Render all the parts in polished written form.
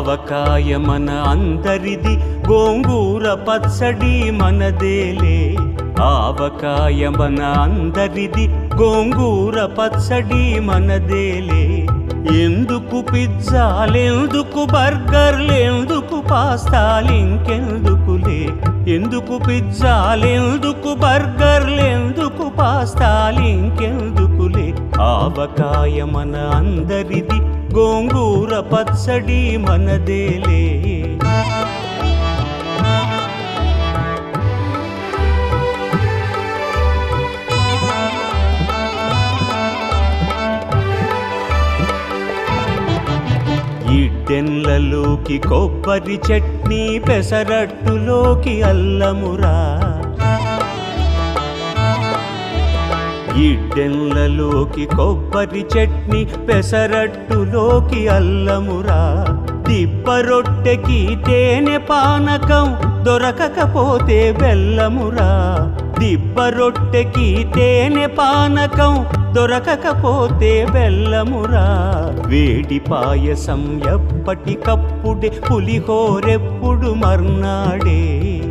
ఆవకాయ మన అందరిది, గోంగూర పచ్చడి మనదేలే. ఆవకాయ మన అందరిది, గోంగూర పచ్చడి మనదేలే. ఎందుకు పిజ్జాలెందుకు బర్గర్లెందుకు పాస్తాలింకెందుకులే. ఎందుకు పిజ్జాలెందుకు బర్గర్లెందుకు పాస్తాలింకెందుకులే. ఆవకాయ మన అందరిది, గోంగూర పచ్చడి మనదేలే. ఇడ్డెన్లలోకి కొబ్బరి చట్నీ, పెసరట్టులోకి అల్లమురా. ఇడ్డెన్లలోకి కొబ్బరి చట్నీ, పెసరట్టులోకి అల్లమురా. దిబ్బ రొట్టెకి తేనె పానకం, దొరకకపోతే బెల్లమురా. దిబ్బ రొట్టెకి తేనె పానకం, దొరకకపోతే బెల్లమురా. వేడి పాయసం ఎప్పటికప్పుడే, పులిహోరెప్పుడు మర్నాడే.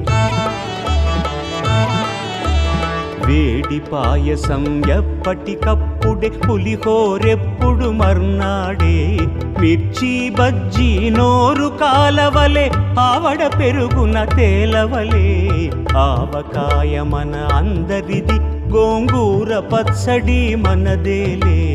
వేడి పాయసం ఎప్పటికప్పుడే, పులిహోరెప్పుడు మర్నాడే. మిర్చి బజ్జీ నోరు కాలవలే, ఆవడ పెరుగున తేలవలే. ఆవకాయ మన అందరిది, గోంగూర పచ్చడి మనదేలే.